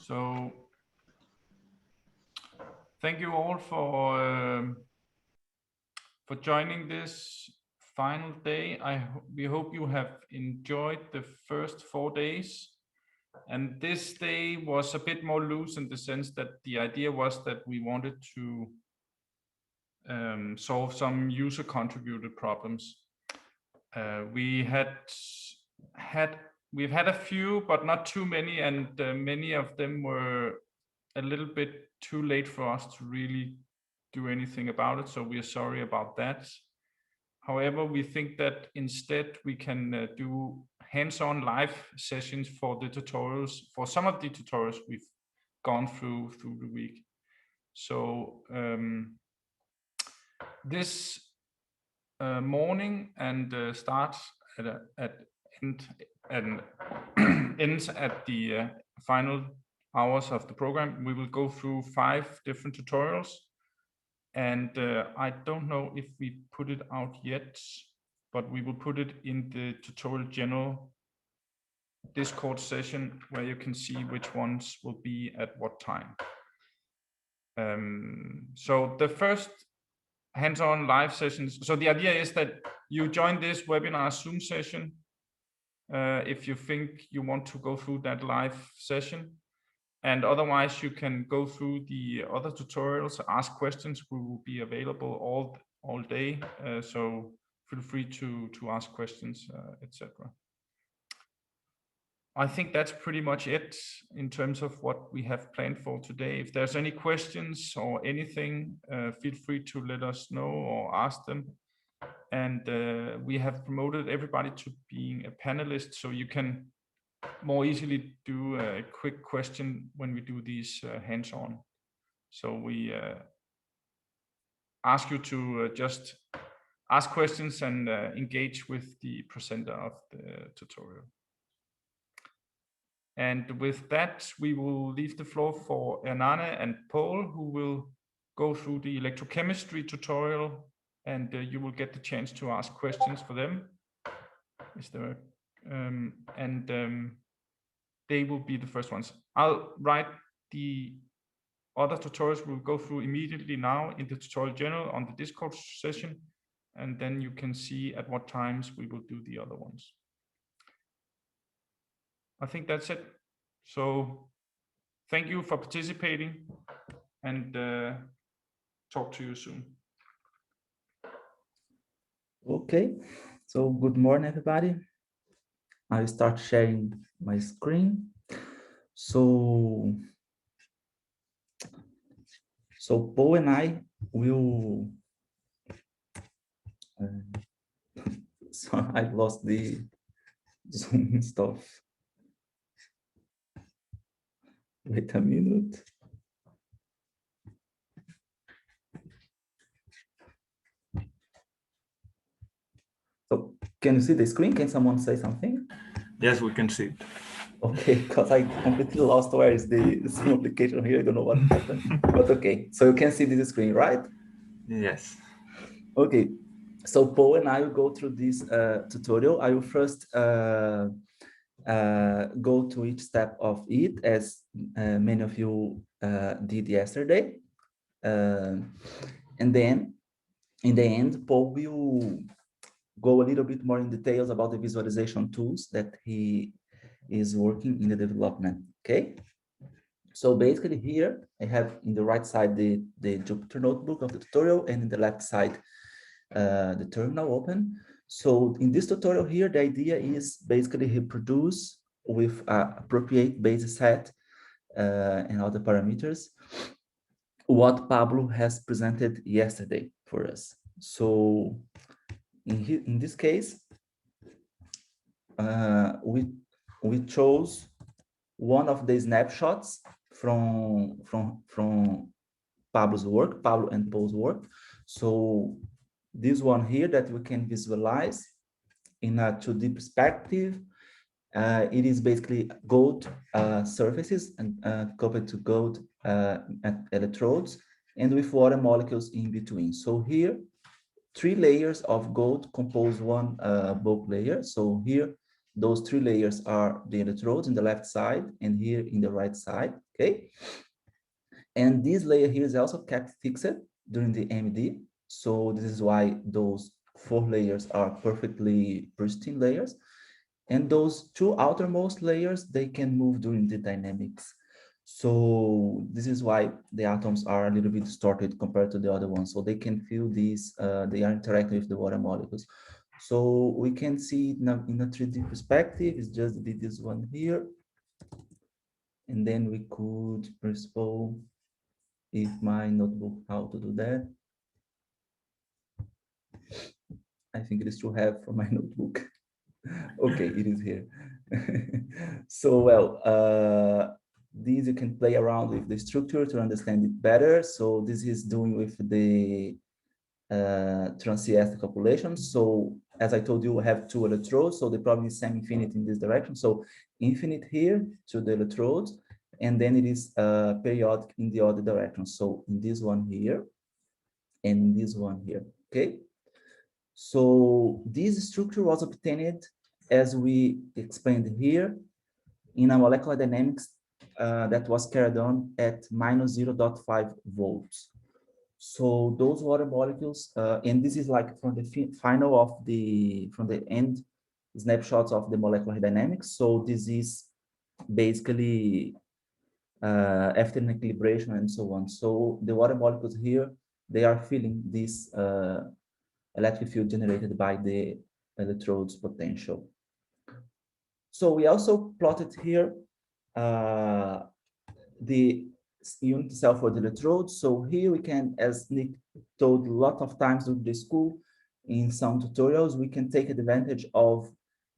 So thank you all for joining this final day. We hope you have enjoyed the first 4 days. And this day was a bit more loose in the sense that the idea was that we wanted to solve some user contributed problems. We've had a few, but not too many, and many of them were a little bit too late for us to really do anything about it. So we are sorry about that. However, we think that instead we can do hands-on live sessions for the tutorials, for some of the tutorials we've gone through the week. So this morning and starts ends at the final hours of the program. We will go through 5 different tutorials, and I don't know if we put it out yet, but we will put it in the tutorial general Discord session where you can see which ones will be at what time. So the first hands-on live sessions. So the idea is that you join this webinar Zoom session if you think you want to go through that live session. And otherwise, you can go through the other tutorials, ask questions. We will be available all day. So feel free to ask questions, etc. I think that's pretty much it in terms of what we have planned for today. If there's any questions or anything, feel free to let us know or ask them. And we have promoted everybody to being a panelist, so you can more easily do a quick question when we do these hands-on. So we ask you to just ask questions and engage with the presenter of the tutorial. And with that, we will leave the floor for Ernane and Paul, who will go through the electrochemistry tutorial, and you will get the chance to ask questions for them. Is there, they will be the first ones. I'll write the other tutorials we'll go through immediately now in the tutorial general on the Discord session, and then you can see at what times we will do the other ones. I think that's it. So thank you for participating, and talk to you soon. Okay, so good morning, everybody. I'll start sharing my screen. So Paul and I will, so I lost the Zoom stuff. Wait a minute. So can you see the screen? Can someone say something? Yes, we can see it. Okay, because I completely lost where is the Zoom application here. I don't know what happened, but okay. So you can see this screen, right? Yes. Okay, so Paul and I will go through this tutorial. I will first go to each step of it, as many of you did yesterday. And then in the end, Paul will go a little bit more in details about the visualization tools that he is working in the development, okay? So basically here, I have in the right side the Jupyter notebook of the tutorial, and in the left side, the terminal open. So in this tutorial here, the idea is basically reproduce with appropriate base set and other parameters what Pablo has presented yesterday for us. So in this case, we chose one of the snapshots from Pablo's work, Pablo and Paul's work. So this one here that we can visualize in a 2D perspective, it is basically gold surfaces and coupled to gold electrodes, and with water molecules in between. So here, 3 layers of gold compose one bulk layer. So here Those 3 layers are the electrodes in the left side and here in the right side, okay? And this layer here is also kept fixed during the MD. So this is why those 4 layers are perfectly pristine layers. And those 2 outermost layers, they can move during the dynamics. So this is why the atoms are a little bit distorted compared to the other ones. So they can feel these, they are interacting with the water molecules. So we can see it in a 3D perspective. It's just this one here. And then we could, first of all, if my notebook, how to do that. I think it is to have for my notebook. Okay, it is here. So, well, these you can play around with the structure to understand it better. So this is doing with the Transiester calculation. So as I told you, we have 2 electrodes, so they probably semi-infinite in this direction. So infinite here to the electrodes, and then it is periodic in the other direction. So in this one here, and in this one here, okay? So this structure was obtained, as we explained here, in a molecular dynamics that was carried on at minus 0.5 volts. So those water molecules, and this is like from the final of from the end snapshots of the molecular dynamics. So this is basically after an equilibration and so on. So the water molecules here, they are feeling this electric field generated by the electrodes potential. So we also plotted here the unit cell for the electrodes. So here we can, as Nick told a lot of times during the school, in some tutorials, we can take advantage of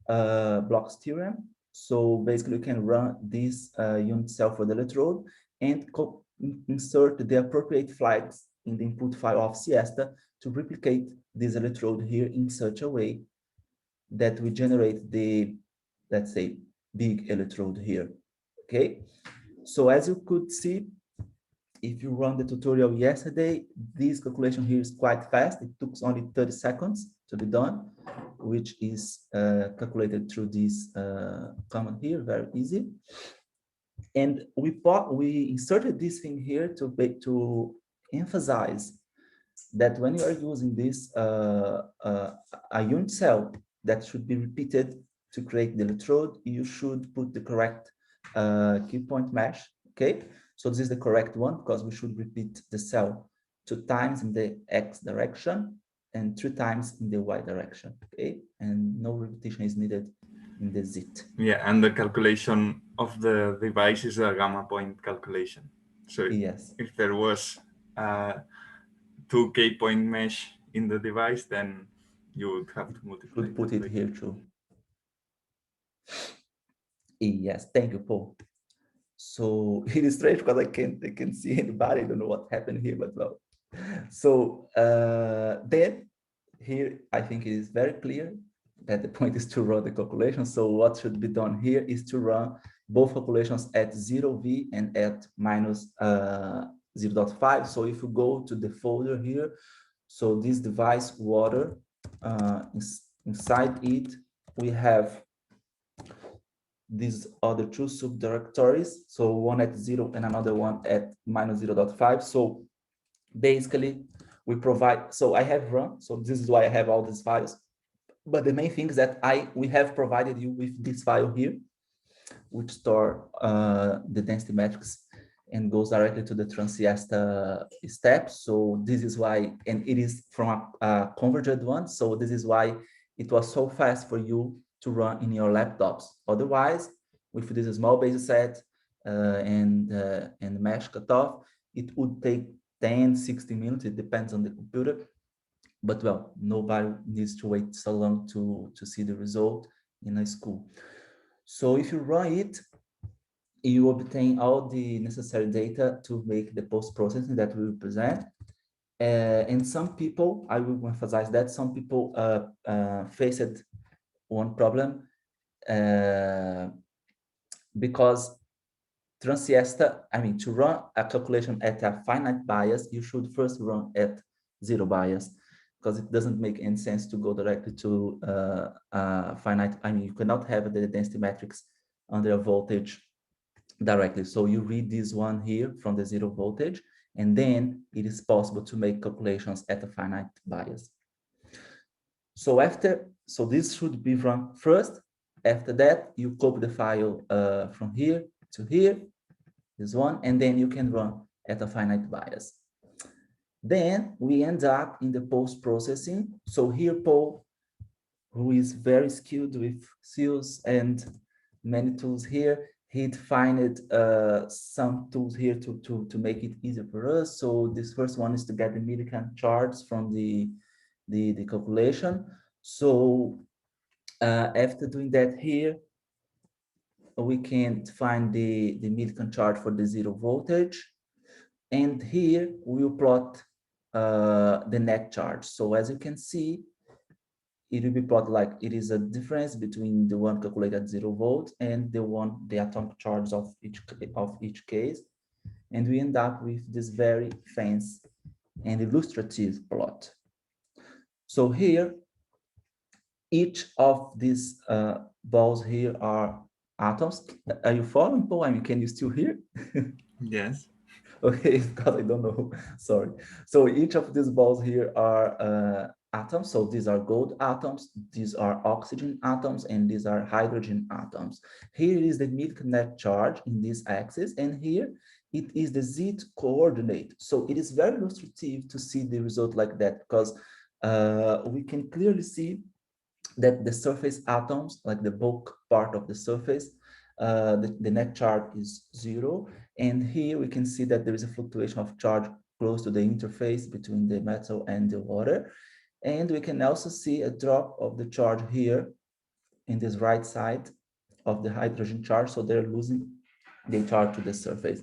Bloch's theorem. So basically, we can run this unit cell for the electrode and insert the appropriate flags in the input file of Siesta to replicate this electrode here in such a way that we generate the, let's say, big electrode here, okay? So as you could see, if you run the tutorial yesterday, this calculation here is quite fast. It took only 30 seconds to be done, which is calculated through this command here, very easy. And we inserted this thing here to emphasize that when you are using this a unit cell that should be repeated to create the electrode, you should put the correct key point mesh, okay? So this is the correct one because we should repeat the cell 2 times in the X direction and 3 times in the Y direction, okay? And no repetition is needed in the Z. Yeah, and the calculation of the device is a gamma point calculation. So yes, if there was a 2 K point mesh in the device, then you would have to multiply. Should put it here too. Yes, thank you, Paul. So it is strange because I can't see anybody. I don't know what happened here, but well. So then here, I think it is very clear that the point is to run the calculation. So what should be done here is to run both calculations at 0V and at minus 0.5. So if you go to the folder here, so this device water, inside it, we have these other 2 subdirectories, so one at 0 and another one at minus 0.5. So basically we provide, so I have run, so this is why I have all these files, but the main thing is that we have provided you with this file here, which store the density metrics and goes directly to the Transiesta step. So this is why, and it is from a converged one, so this is why it was so fast for you to run in your laptops. Otherwise, with this small base set and mesh cutoff, it would take 10, 60 minutes. It depends on the computer. But well, nobody needs to wait so long to see the result in a school. So if you run it, you obtain all the necessary data to make the post-processing that we will present. And some people, I will emphasize that some people faced one problem because Transiesta, I mean, to run a calculation at a finite bias, you should first run at 0 bias, because it doesn't make any sense to go directly to finite. I mean, you cannot have the density matrix under a voltage directly. So you read this one here from the 0 voltage, and then it is possible to make calculations at a finite bias. So this should be run first. After that, you copy the file from here to here, this one, and then you can run at a finite bias. Then we end up in the post-processing. So here, Paul, who is very skilled with seals and many tools here, he defined some tools here to make it easier for us. So this first one is to get the millikan charge from the calculation. So after doing that here, we can find the millikan charge for the 0 voltage. And here we will plot the net charge. So as you can see, it will be plotted like it is a difference between the one calculated at 0 volt and the atomic charge of each case. And we end up with this very fancy and illustrative plot. So here, each of these balls here are atoms. Are you following, Paul? I mean, can you still hear? Yes. Okay, because I don't know, sorry. So each of these balls here are atoms. So these are gold atoms, these are oxygen atoms, and these are hydrogen atoms. Here is the net charge in this axis, and here it is the z coordinate. So it is very illustrative to see the result like that, because we can clearly see that the surface atoms, like the bulk part of the surface, the net charge is 0. And here we can see that there is a fluctuation of charge close to the interface between the metal and the water. And we can also see a drop of the charge here in this right side of the hydrogen charge. So they're losing the charge to the surface.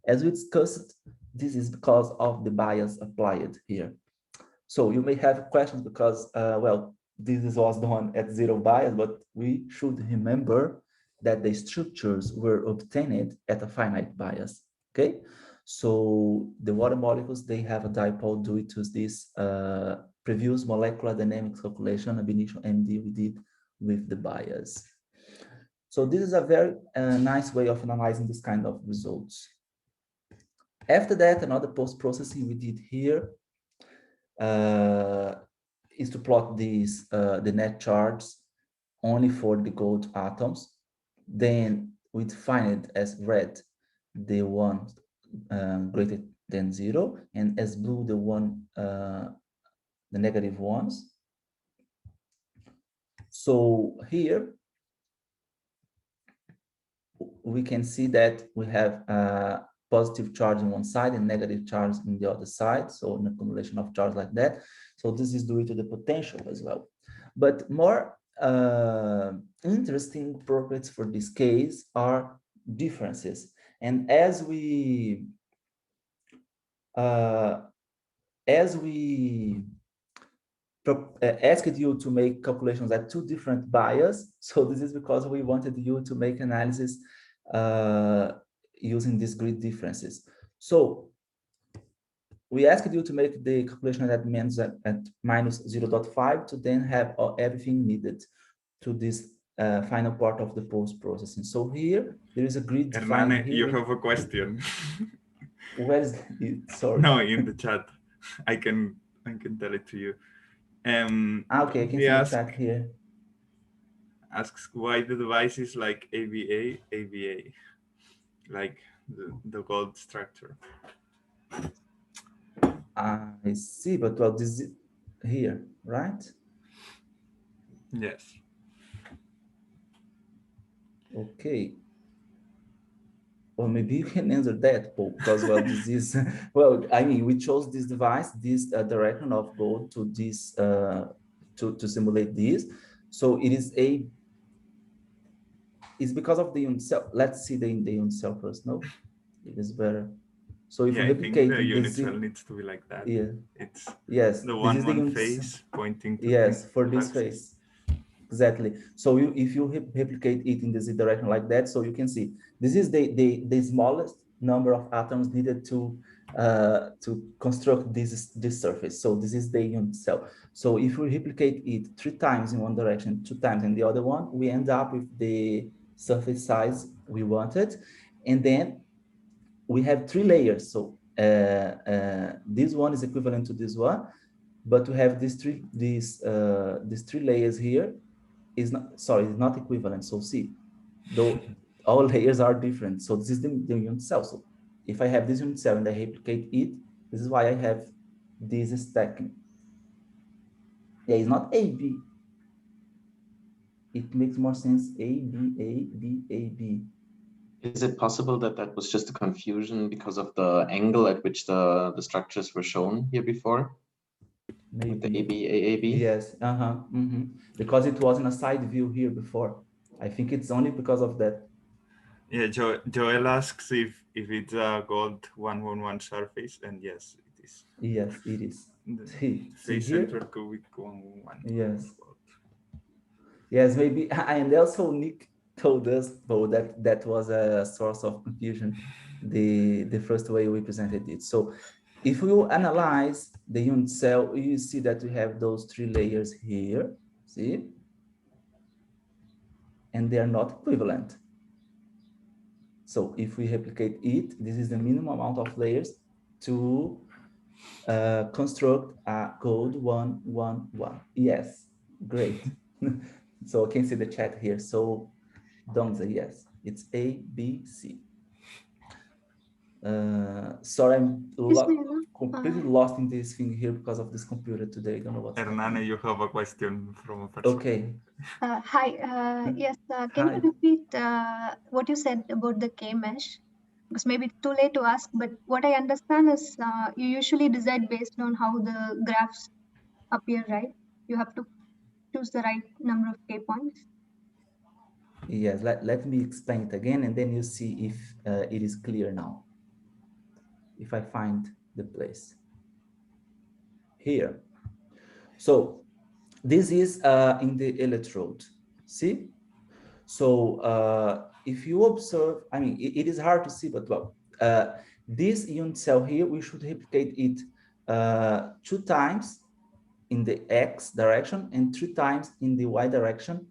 As we discussed, this is because of the bias applied here. So you may have questions because, well, this was done at 0 bias, but we should remember that the structures were obtained at a finite bias, okay? So the water molecules, they have a dipole due to this previous molecular dynamics calculation of initial MD we did with the bias. So this is a very nice way of analyzing this kind of results. After that, another post-processing we did here is to plot these the net charge only for the gold atoms. Then we define it as red, the one greater than 0, and as blue, the one the negative ones. So here we can see that we have positive charge on one side and negative charge on the other side. So an accumulation of charge like that. So this is due to the potential as well. But more interesting properties for this case are differences. And as we asked you to make calculations at 2 different bias, so this is because we wanted you to make analysis using these grid differences. So we asked you to make the calculation at minus 0.5 to then have everything needed to this final part of the post-processing. So here, there is a grid defined Hernane, here. you have a question. Where is it? Sorry. No, in the chat. I can tell it to you. Okay, I can see the chat here. Asks why the device is like ABA, like the gold structure. I see, but well, this is here, right? Yes. Okay. Or maybe you can answer that, Paul, because well, this is well. I mean, we chose this device, this direction of gold to this to simulate this. So it is it's because of the unit cell. Let's see the unit cell first. No, it is better. So if yeah, you replicate I think the unit Z, cell needs to be like that. yeah, It's yes, the this is the one unit face pointing to yes the for this axis. face. Exactly. So if you replicate it in the Z direction like that, so you can see this is the smallest number of atoms needed to construct this surface. So this is the unit cell. So if we replicate it 3 times in one direction, 2 times in the other one, we end up with the surface size we wanted. And then we have 3 layers. So this one is equivalent to this one, but we have these three layers here is not, sorry, it's not equivalent. So see, though all layers are different. So this is the unit cell. So if I have this unit cell and I replicate it, this is why I have this stacking. Yeah, it's not A, B. It makes more sense A, B, A, B, A, B. Is it possible that that was just a confusion because of the angle at which the structures were shown here before? Maybe. With the AB, AAB? Yes, because it was in a side view here before. I think it's only because of that. Yeah, Joel asks if it's a gold 111 surface, and yes, it is. Yes, it is. The See face here? center cubic 111. Yes. Yes, maybe. And also Nick told us, though, that was a source of confusion, the first way we presented it. So if you analyze the unit cell, you see that we have those 3 layers here, see? And they are not equivalent. So if we replicate it, this is the minimum amount of layers to construct a code 111. Yes, great. So I can see the chat here. So Donza, yes, it's A, B, C. Sorry, I'm completely lost in this thing here because of this computer today. I don't know what's Hernane, happening. you have a question from a person. Okay. Hi. Yes. Can you repeat what you said about the K-mesh? Because maybe it's too late to ask, but what I understand is you usually decide based on how the graphs appear, right? You have to choose the right number of K points. Yes, let me explain it again, and then you see if it is clear now. If I find the place here. So this is in the electrode, see? So if you observe, I mean, it is hard to see, but well, this unit cell here, we should replicate it 2 times in the X direction and 3 times in the Y direction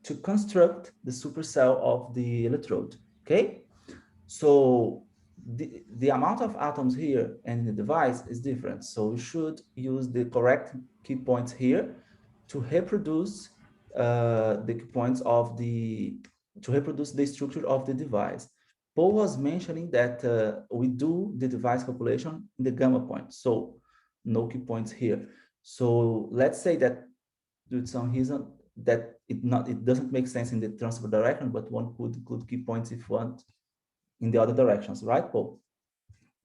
to construct the supercell of the electrode, okay? So the amount of atoms here and in the device is different. So we should use the correct key points here to reproduce the key points of to reproduce the structure of the device. Paul was mentioning that we do the device calculation in the gamma point. So no key points here. So let's say that due to some reason that it doesn't make sense in the transfer direction, but one could include key points if one in the other directions, right, Paul?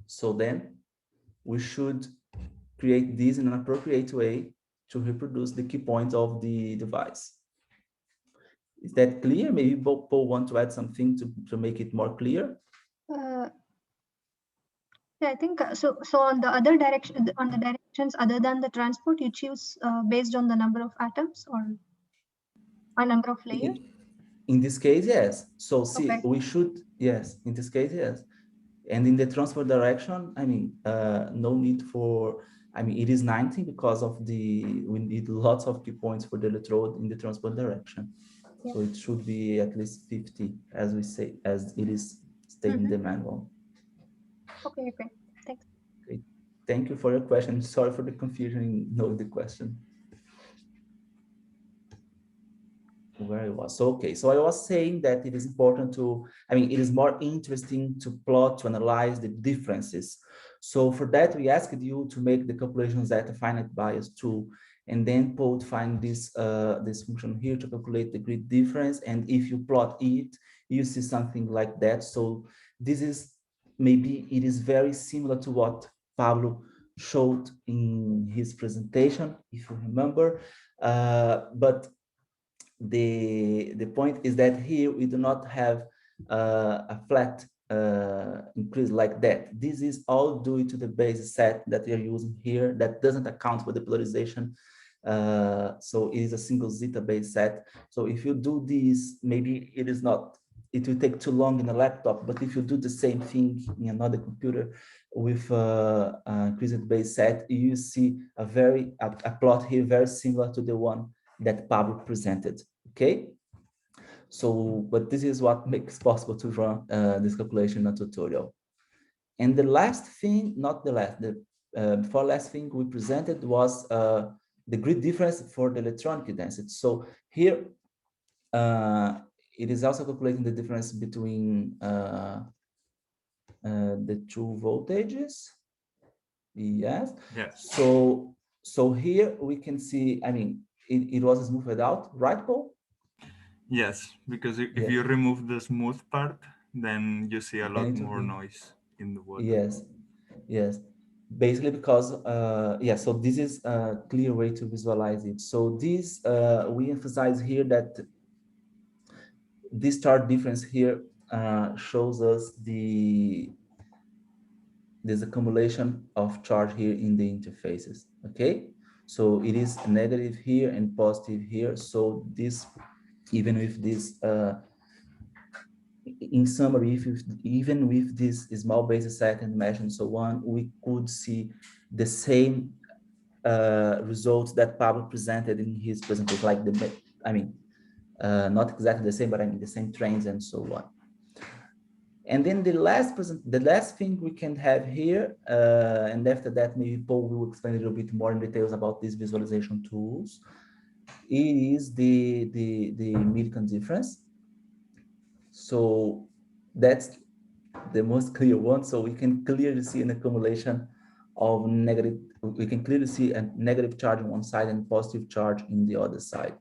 So then we should create this in an appropriate way to reproduce the key points of the device. Is that clear? Maybe Paul want to add something to make it more clear? Yeah, I think so. So on the other direction, on the directions other than the transport, you choose based on the number of atoms or a number of layers. In this case, yes. So see, Okay. we should, yes, in this case, yes. And in the transfer direction, I mean, no need for, I mean, it is 90 because of we need lots of key points for the electrode in the transfer direction. Yeah. So it should be at least 50, as we say, as it is stated in the manual. Okay, thanks. Okay. Thank you for your question. Sorry for the confusion in knowing the question. Where I was. So, okay, so I was saying that it is important to, I mean, it is more interesting to plot, to analyze the differences. So for that, we asked you to make the calculations at a finite bias tool, and then Paul find this function here to calculate the grid difference. And if you plot it, you see something like that. So this is, maybe it is very similar to what Pablo showed in his presentation, if you remember, but the point is that here we do not have a flat increase like that. This is all due to the base set that we are using here that doesn't account for the polarization. So it is a single zeta base set. So if you do this, maybe it is not it will take too long in a laptop, but if you do the same thing in another computer with a increased base set, you see a plot here very similar to the one that Pablo presented, okay? So, but this is what makes possible to run this calculation in a tutorial. And the last thing, not the last, the before last thing we presented was the grid difference for the electronic density. So here, it is also calculating the difference between the two voltages. Yes. Yes. So here we can see, I mean, it was smoothed out, right, Paul? Yes, because if Yes. you remove the smooth part, then you see a lot And it will more be- noise in the water. Yes, yes. Basically because, yeah, so this is a clear way to visualize it. So this, we emphasize here that this chart difference here shows us this accumulation of charge here in the interfaces, okay? So it is negative here and positive here. So this, even with this, in summary, even with this small base set and mesh and so on, we could see the same results that Pablo presented in his presentation, like I mean, not exactly the same, but I mean the same trends and so on. And then the last thing we can have here, and after that, maybe Paul will explain a little bit more in details about these visualization tools. It is the Millikan difference. So that's the most clear one. So we can clearly see an accumulation of negative, we can clearly see a negative charge on one side and positive charge in the other side.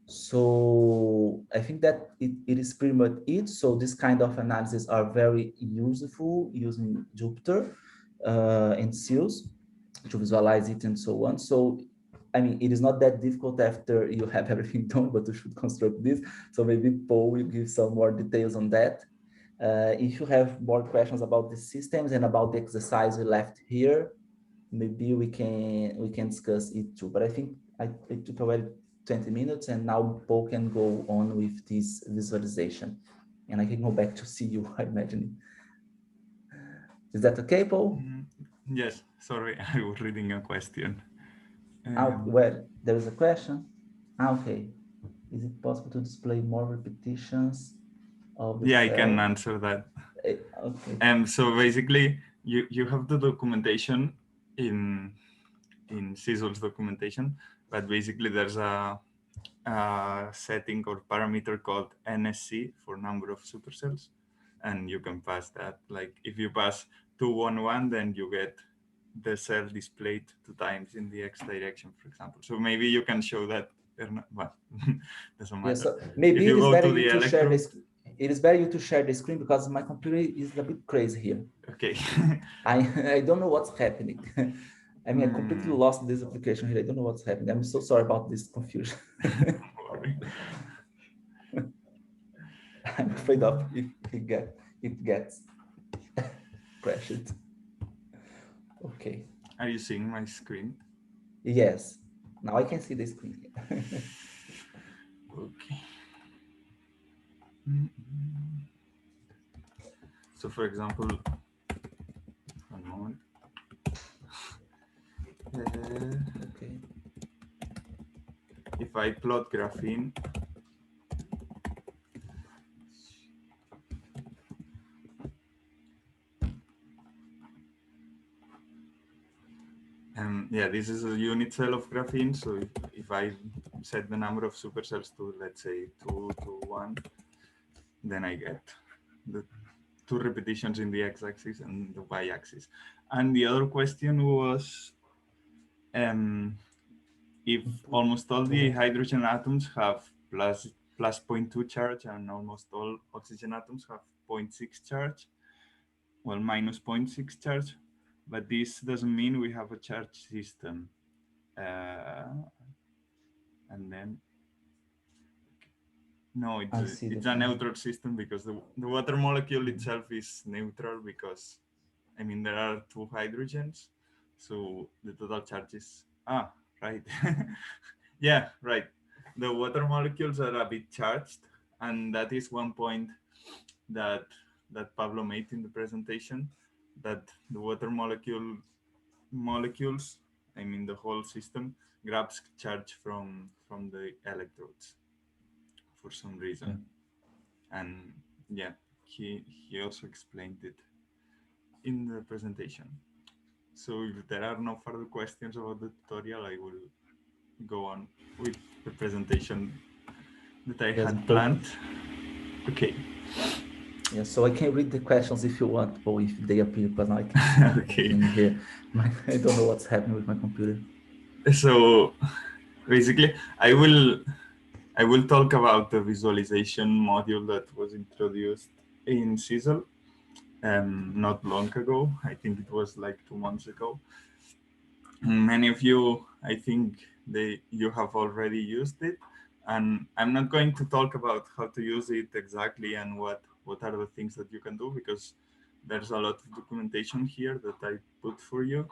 So I think that it is pretty much it. So this kind of analysis are very useful using Jupyter and SEALs to visualize it and so on. So I mean, it is not that difficult after you have everything done, but you should construct this. So maybe Paul will give some more details on that. If you have more questions about the systems and about the exercise we left here, maybe we can discuss it too. But I think it took already 20 minutes, and now Paul can go on with this visualization, and I can go back to see you. I imagine. Is that okay, Paul? Yes. Sorry, I was reading a question. Well, there is a question. Okay. Is it possible to display more repetitions of the Yeah, cell? I can answer that. Okay. So basically, you have the documentation in CISL's documentation, but basically there's a setting or parameter called NSC for number of supercells, and you can pass that. Like if you pass 211, then you get the cell displayed 2 times in the X direction, for example. So maybe you can show that. Well, doesn't matter. Yeah, so maybe if you it is go better to the you to share electro, this. It is better you to share the screen because my computer is a bit crazy here. okay. I don't know what's happening. I mean, I completely lost this application here. I don't know what's happening. I'm so sorry about this confusion. Don't worry. I'm afraid of if it gets crashed. Okay. Are you seeing my screen? Yes. Now I can see the screen. Okay. So for example, one moment. Okay. If I plot graphene, yeah, this is a unit cell of graphene. So if I set the number of supercells to, let's say, 2 to 1, then I get the 2 repetitions in the x-axis and the y-axis. And the other question was if almost all the hydrogen atoms have plus 0.2 charge and almost all oxygen atoms have 0.6 charge, well, minus 0.6 charge, but this doesn't mean we have a charge system. And then, no, it's a neutral system because the water molecule itself is neutral because, I mean, there are 2 hydrogens, so the total charge is, right. Yeah, right. The water molecules are a bit charged, and that is one point that Pablo made in the presentation, that the water molecules, I mean the whole system, grabs charge from the electrodes for some reason. And yeah, he also explained it in the presentation. So if there are no further questions about the tutorial, I will go on with the presentation that I had planned. Okay. Yeah, so I can read the questions if you want, or if they appear, but I can see Okay. in here. I don't know what's happening with my computer. So basically, I will talk about the visualization module that was introduced in CISL not long ago. I think it was like 2 months ago. Many of you, I think you have already used it, and I'm not going to talk about how to use it exactly and what are the things that you can do, because there's a lot of documentation here that I put for you.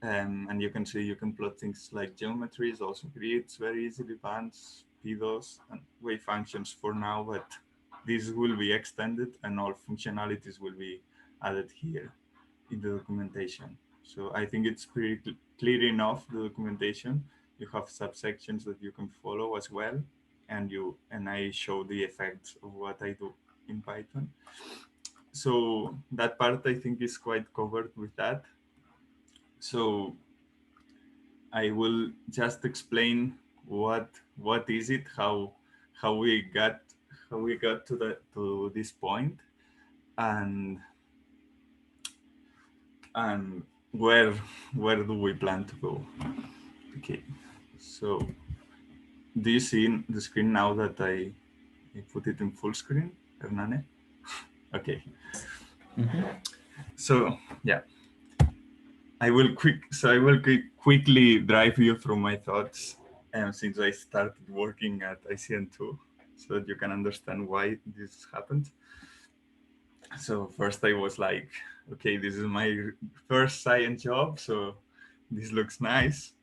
And you can see you can plot things like geometries, also grids very easily, bands, PDOs, and wave functions for now, but this will be extended and all functionalities will be added here in the documentation. So I think it's pretty clear enough, the documentation. You have subsections that you can follow as well, and I show the effects of what I do in Python. So that part I think is quite covered with that. So I will just explain what is it, how we got to this point, and where do we plan to go. Okay, so do you see the screen now that I put it in full screen, Hernane? Okay. So yeah, I will quickly drive you through my thoughts since I started working at ICN2, so that you can understand why this happened. So first I was like, okay, this is my first science job, so this looks nice.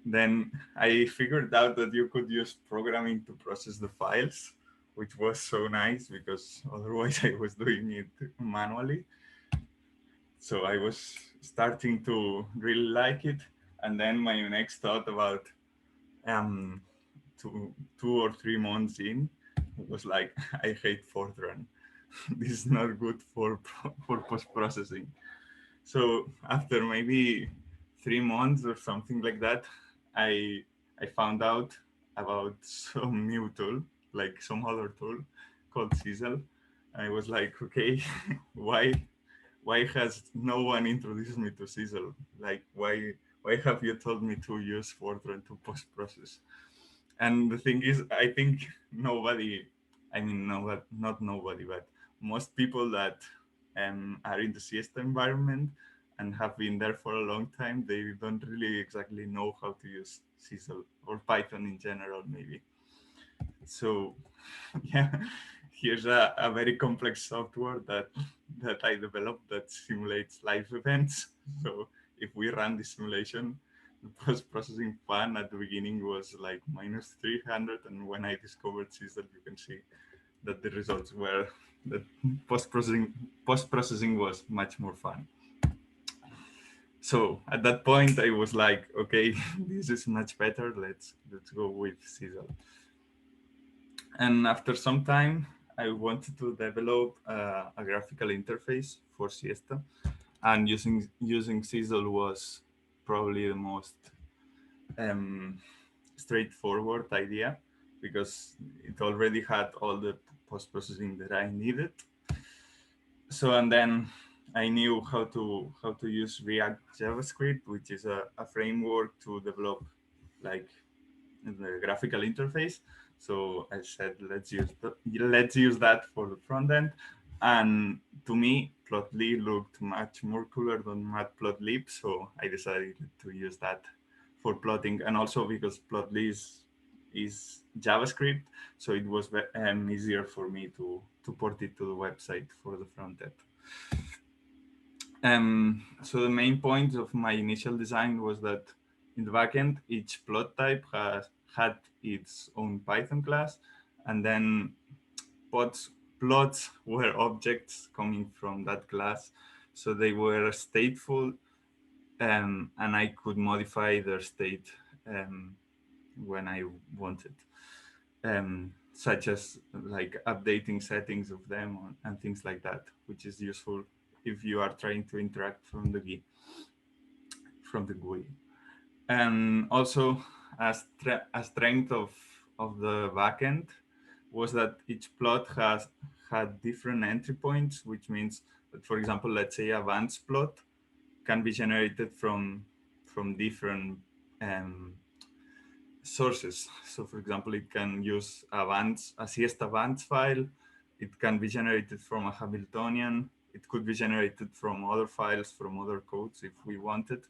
Then I figured out that you could use programming to process the files, which was so nice because otherwise I was doing it manually. So I was starting to really like it. And then my next thought about 2 or 3 months in was like, I hate Fortran. This is not good for post-processing. So after maybe 3 months or something like that, I found out about some new tool, like some other tool called CISL. I was like, okay, why has no one introduced me to CISL? Like, why have you told me to use Fortran to post-process? And the thing is, I think nobody, I mean, no, not nobody, but most people that are in the Siesta environment and have been there for a long time, they don't really exactly know how to use CISL or Python in general, maybe. So yeah, here's a very complex software that I developed that simulates live events. So if we run the simulation, the post-processing fun at the beginning was like minus 300, and when I discovered CISL, you can see that the results were that post-processing was much more fun. So at that point, I was like, okay, this is much better. Let's go with CISL. And after some time, I wanted to develop a graphical interface for Siesta, and using CISL was probably the most straightforward idea, because it already had all the post-processing that I needed. So, and then I knew how to use React JavaScript, which is a framework to develop like the graphical interface. So I said, let's use that for the front end. And to me, Plotly looked much more cooler than Matplotlib, so I decided to use that for plotting, and also because Plotly is JavaScript, so it was easier for me to port it to the website for the front end. So the main point of my initial design was that in the backend, each plot type had its own Python class, and then plots were objects coming from that class, so they were stateful, and I could modify their state when I wanted, such as like updating settings of them and things like that, which is useful if you are trying to interact from the GUI. And also a strength of the backend was that each plot had different entry points, which means that, for example, let's say a Vance plot can be generated from different sources. So, for example, it can use a siesta Vance file. It can be generated from a Hamiltonian. It could be generated from other files, from other codes if we wanted.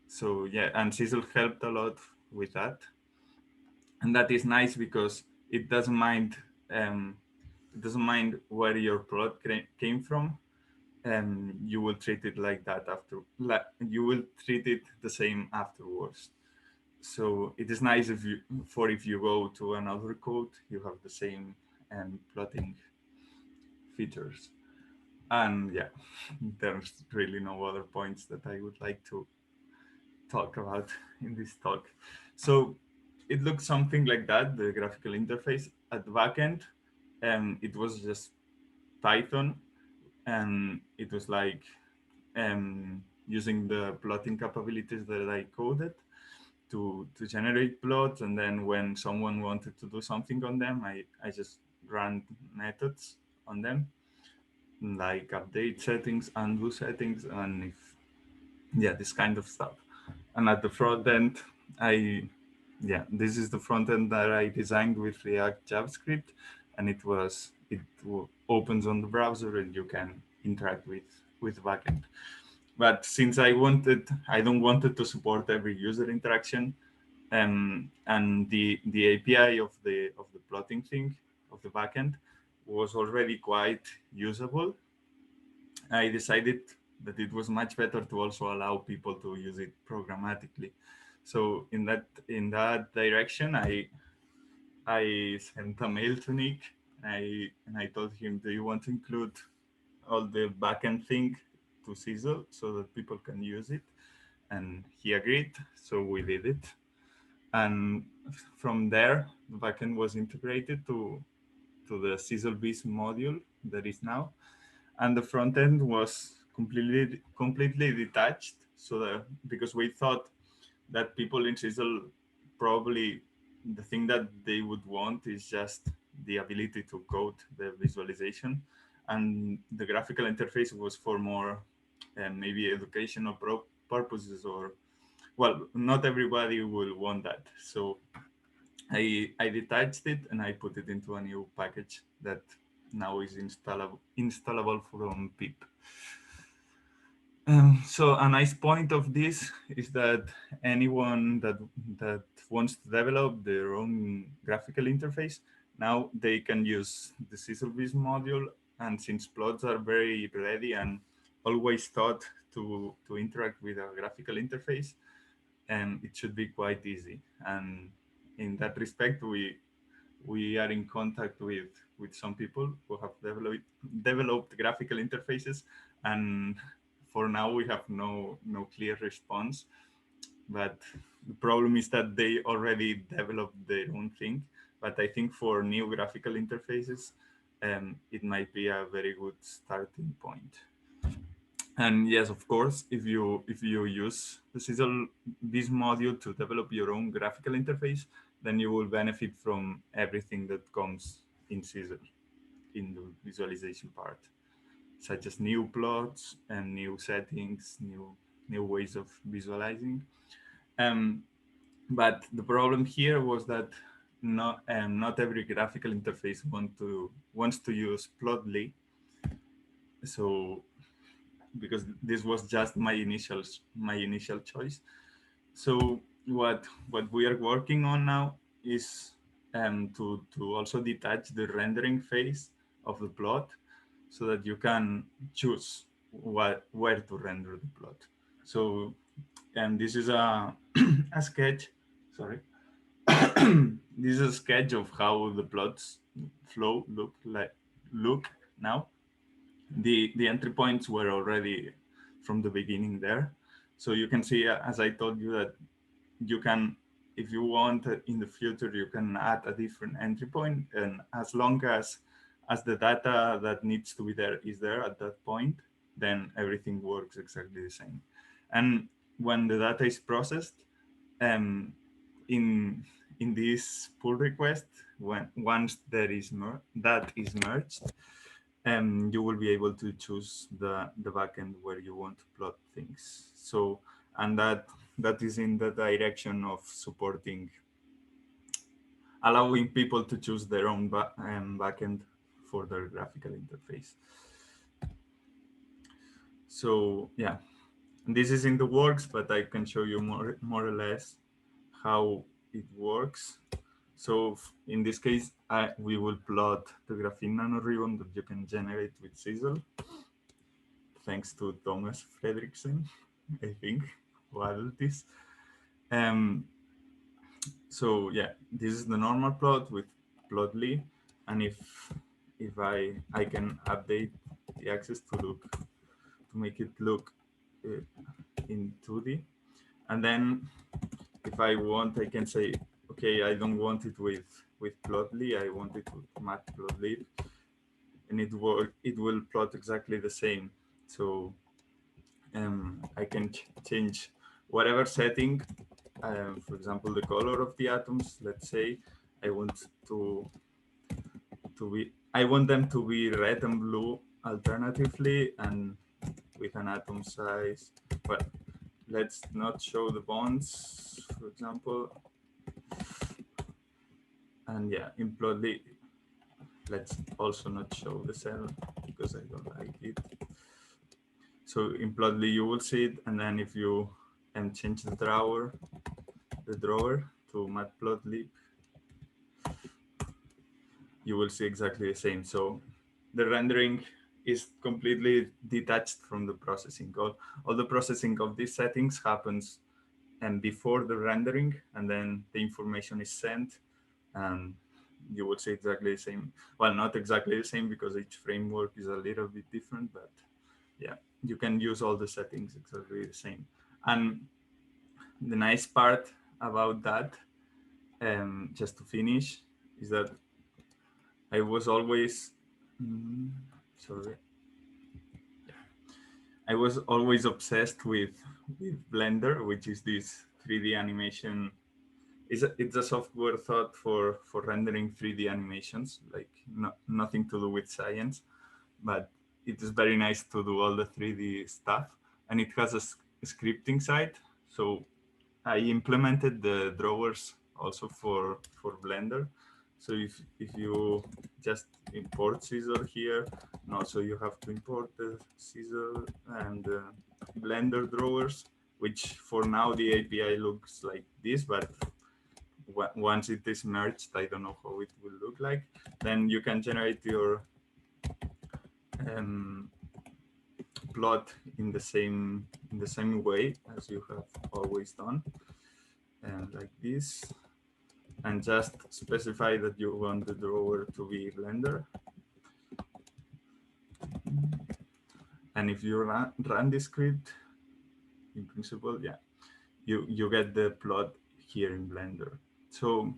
So yeah, and Cecil helped a lot with that, and that is nice because it doesn't mind where your plot came from. You will treat it like that you will treat it the same afterwards. So it is nice if you go to another code, you have the same plotting features. And yeah, there's really no other points that I would like to talk about in this talk. So it looks something like that, the graphical interface. At the backend, it was just Python, and it was like using the plotting capabilities that I coded to generate plots. And then when someone wanted to do something on them, I just ran methods on them, like update settings, undo settings, and this kind of stuff. And at the front end, this is the front end that I designed with React JavaScript, and it opens on the browser and you can interact with backend. But since I don't wanted to support every user interaction, and the API of the plotting thing of the backend was already quite usable, I decided that it was much better to also allow people to use it programmatically. So in that direction, I sent a mail to Nick, and I told him, do you want to include all the backend thing to Cecil so that people can use it? And he agreed, so we did it. And from there, the backend was integrated to the Cecil Biz module that is now. And the front end was completely detached. So that, because we thought that people in Cecil, probably the thing that they would want is just the ability to code the visualization, and the graphical interface was for more maybe educational purposes, or well, not everybody will want that. So I detached it and I put it into a new package that now is installable from pip. So a nice point of this is that anyone that wants to develop their own graphical interface, now they can use the CecilBiz module. And since plots are very ready and always thought to interact with a graphical interface, it should be quite easy. And in that respect, we are in contact with some people who have developed graphical interfaces, and for now we have no clear response. But the problem is that they already developed their own thing. But I think for new graphical interfaces, it might be a very good starting point. And yes, of course, if you use the CecilBiz module to develop your own graphical interface, then you will benefit from everything that comes in Cecil in the visualization part, such as new plots and new settings, new ways of visualizing. But the problem here was that not every graphical interface wants to use Plotly. So because this was just my initial choice. So what we are working on now is to also detach the rendering phase of the plot, so that you can choose where to render the plot. So this is a a sketch. Sorry. This is a sketch of how the plots flow look now, the entry points were already from the beginning there. So you can see, as I told you, that you can, if you want in the future, you can add a different entry point, and as long as the data that needs to be there is there at that point, then everything works exactly the same. And when the data is processed, in this pull request, once that is merged, you will be able to choose the backend where you want to plot things. So, and that is in the direction of supporting, allowing people to choose their own backend for their graphical interface. So yeah, this is in the works, but I can show you more or less how it works. So in this case, we will plot the graphene nanoribbon that you can generate with Sizzle, thanks to Thomas Fredrickson, I think, who added this. So yeah, this is the normal plot with plotly, and if I can update the axis to make it look in 2D, and then if I want, I can say, okay, I don't want it with plotly, I want it with matplotlib, and it will plot exactly the same. So I can change whatever setting. For example, the color of the atoms. Let's say I want I want them to be red and blue alternatively, and with an atom size. But let's not show the bonds, for example. And yeah, in plotly, let's also not show the cell because I don't like it. So in plotly you will see it, and then if you change the drawer to matplotlib, you will see exactly the same. So the rendering is completely detached from the processing. All the processing of these settings happens before the rendering, and then the information is sent, and you will see exactly the same. Well, not exactly the same because each framework is a little bit different, but yeah, you can use all the settings exactly the same. And the nice part about that, just to finish, is that I was always, sorry, I was always obsessed with Blender, which is this 3D animation. It's a software thought for rendering 3D animations, like nothing to do with science, but it is very nice to do all the 3D stuff. And it has a scripting side. So I implemented the drawers also for Blender. So if you just import Scissor here, and also you have to import the Scissor and Blender drawers, which for now the API looks like this, but once it is merged, I don't know how it will look like. Then you can generate your plot in the same way as you have always done, and like this, and just specify that you want the drawer to be Blender. And if you run this script, in principle, yeah, you get the plot here in Blender. So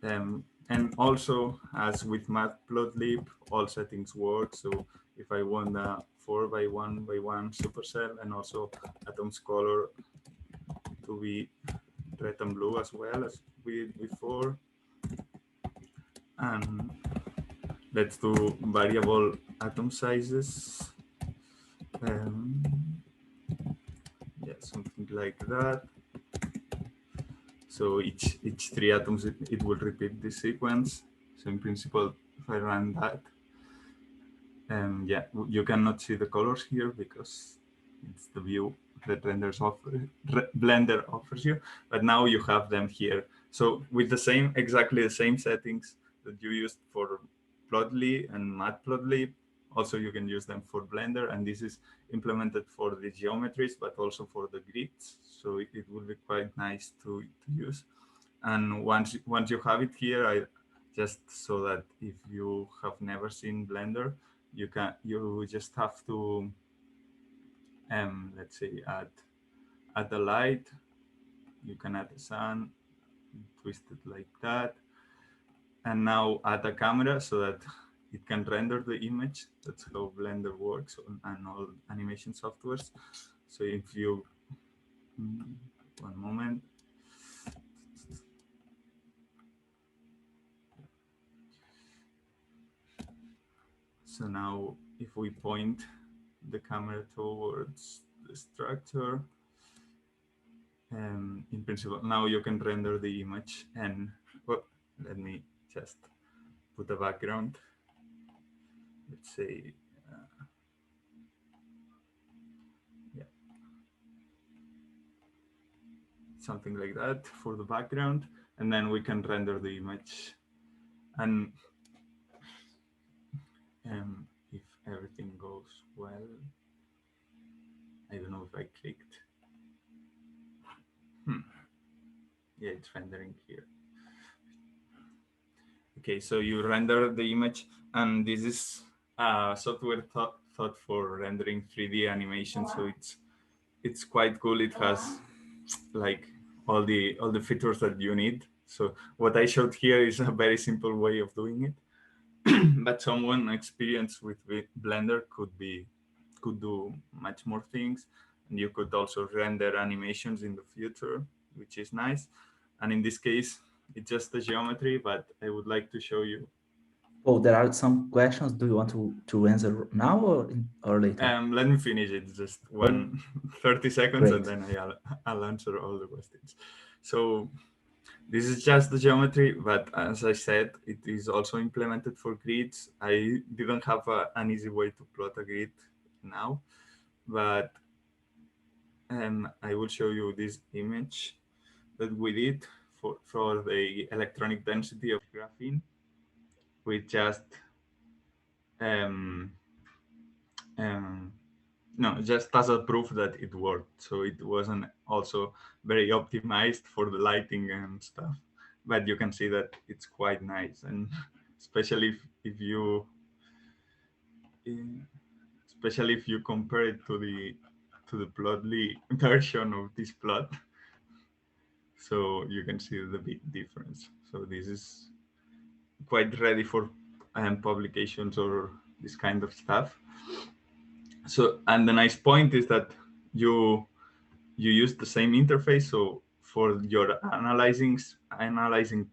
and also, as with matplotlib, all settings work. So if I want a 4x1x1 supercell, and also atoms color to be red and blue as well as we did before, and let's do variable atom sizes. Yeah, something like that. So each 3 atoms, it will repeat this sequence. So in principle, if I run that, yeah, you cannot see the colors here because it's the view that Blender offers you. But now you have them here. So with exactly the same settings that you used for Plotly and Matplotlib, also you can use them for Blender, and this is implemented for the geometries, but also for the grids. So it will be quite nice to use. And once you have it here, just so that if you have never seen Blender, you just have to let's say add the light. You can add the sun, twist it like that, and now add a camera so that it can render the image. That's how Blender works and all animation softwares. So if you, one moment. So now if we point the camera towards the structure, in principle, now you can render the image. And well, let me just put a background. Let's say, yeah, something like that for the background, and then we can render the image. And if everything goes well, I don't know if I clicked. Yeah, it's rendering here. Okay, so you render the image, and this is software thought for rendering 3D animation. So it's quite cool. It has like all the features that you need. So what I showed here is a very simple way of doing it, but someone experienced with Blender could do much more things, and you could also render animations in the future, which is nice. And in this case, it's just the geometry, but I would like to show you. Oh, there are some questions. Do you want to answer now or later? Let me finish it, just 30 seconds, Great. and then I'll answer all the questions. So this is just the geometry, but as I said, it is also implemented for grids. I didn't have an easy way to plot a grid now, but I will show you this image that we did for the electronic density of graphene. We just no, just as a proof that it worked. So it wasn't also very optimized for the lighting and stuff, but you can see that it's quite nice. And especially if you compare it to the plotly version of this plot, so you can see the big difference. So this is quite ready for publications or this kind of stuff. So, and the nice point is that you use the same interface. So for your analyzing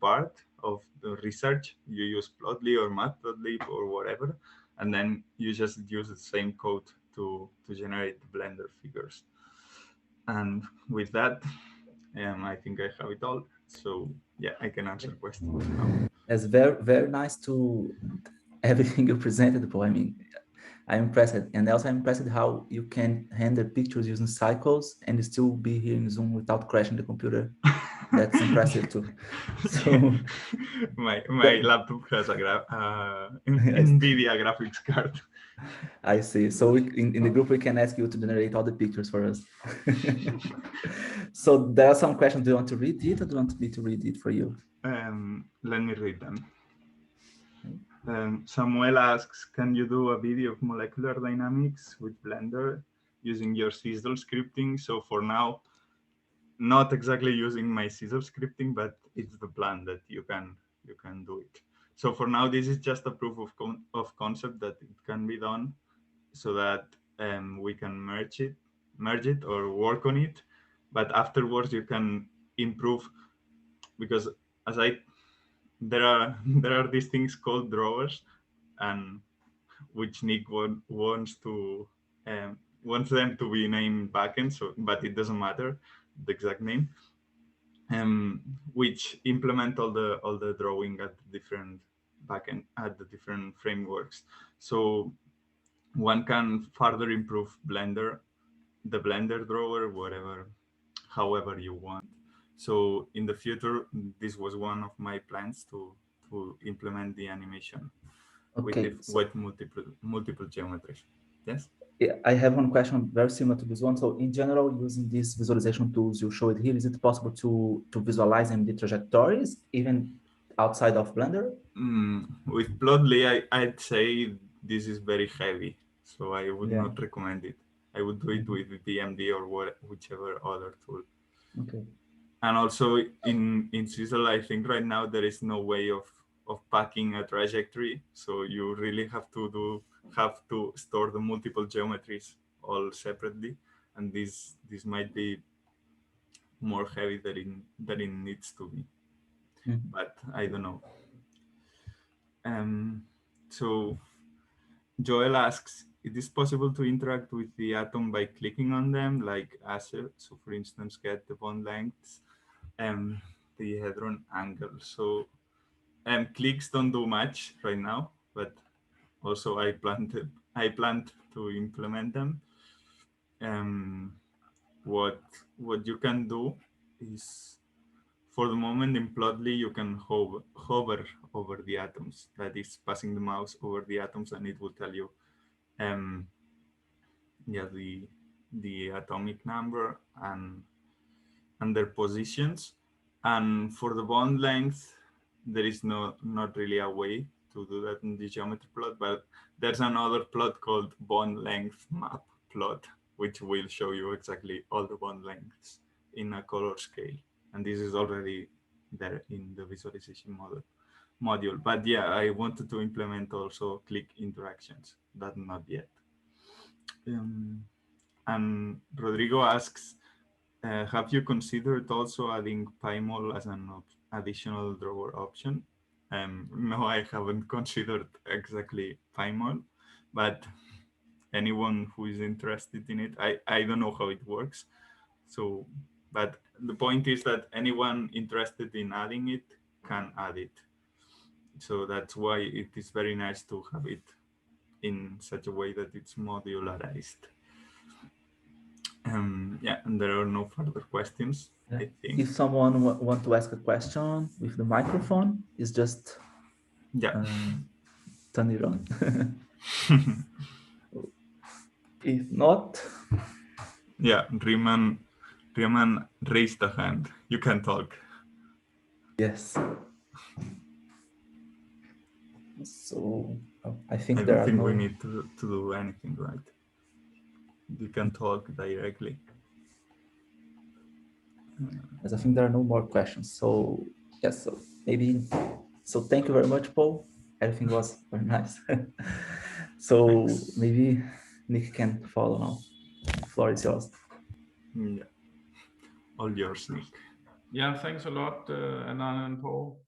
part of the research, you use Plotly or Matplotlib or whatever, and then you just use the same code to generate the Blender figures. And with that, I think I have it all. So yeah, I can answer questions now. It's very nice to everything you presented, Paul. I mean, I'm impressed, and also I'm impressed how you can render pictures using cycles and still be here in Zoom without crashing the computer. That's impressive too. So my laptop has a NVIDIA graphics card. I see. So in the group we can ask you to generate all the pictures for us. So there are some questions. Do you want to read it, or do you want me to read it for you? Let me read them. Samuel asks, can you do a video of molecular dynamics with Blender using your Sysdol scripting? So for now, not exactly using my Sysdol scripting, but it's the plan that you can do it. So for now, this is just a proof of concept that it can be done, so that we can merge it or work on it. But afterwards, you can improve, because there are these things called drawers, and which Nick wants them to be named backend, so but it doesn't matter the exact name, which implement all the drawing at the different backend at the different frameworks. So one can further improve Blender, the Blender drawer, however you want. So in the future, this was one of my plans to implement the animation with multiple geometries. Yes. Yeah, I have one question very similar to this one. So in general, using these visualization tools you showed here, is it possible to visualize the trajectories even outside of Blender? With Plotly, I'd say this is very heavy, so I would Yeah. not recommend it. I would do it with BMD or whichever other tool. Okay. And also in Sizzle, I think right now there is no way of packing a trajectory, so you really have to store the multiple geometries all separately, and this might be more heavy than it needs to be. But I don't know. So Joel asks, it is possible to interact with the atom by clicking on them, like assets. So for instance, get the bond lengths and the hadron angle. So clicks don't do much right now, but also I planned to implement them. What you can do is, for the moment in Plotly, you can hover over the atoms. That is, passing the mouse over the atoms, and it will tell you, the atomic number and their positions. And for the bond length, there is not really a way to do that in the geometry plot, but there's another plot called bond length map plot, which will show you exactly all the bond lengths in a color scale. And this is already there in the visualization module. But yeah, I wanted to implement also click interactions, but not yet. And Rodrigo asks, have you considered also adding PyMol as an additional drawer option? No, I haven't considered exactly PyMol, but anyone who is interested in it, I don't know how it works. So, but the point is that anyone interested in adding it can add it. So that's why it is very nice to have it in such a way that it's modularized. Yeah, and there are no further questions, I think. If someone want to ask a question with the microphone, it's just turn it on. If not, yeah, Riemann raised a hand. You can talk. Yes. So I think I there don't are think no... we need to do anything, right? You can talk directly. As I think there are no more questions. So yes, so maybe, so thank you very much, Paul. Everything was very nice. So Thanks. maybe Nick can follow now. The floor is yours. Yeah, all yours, Nick. Yeah, thanks a lot, Anand and Paul.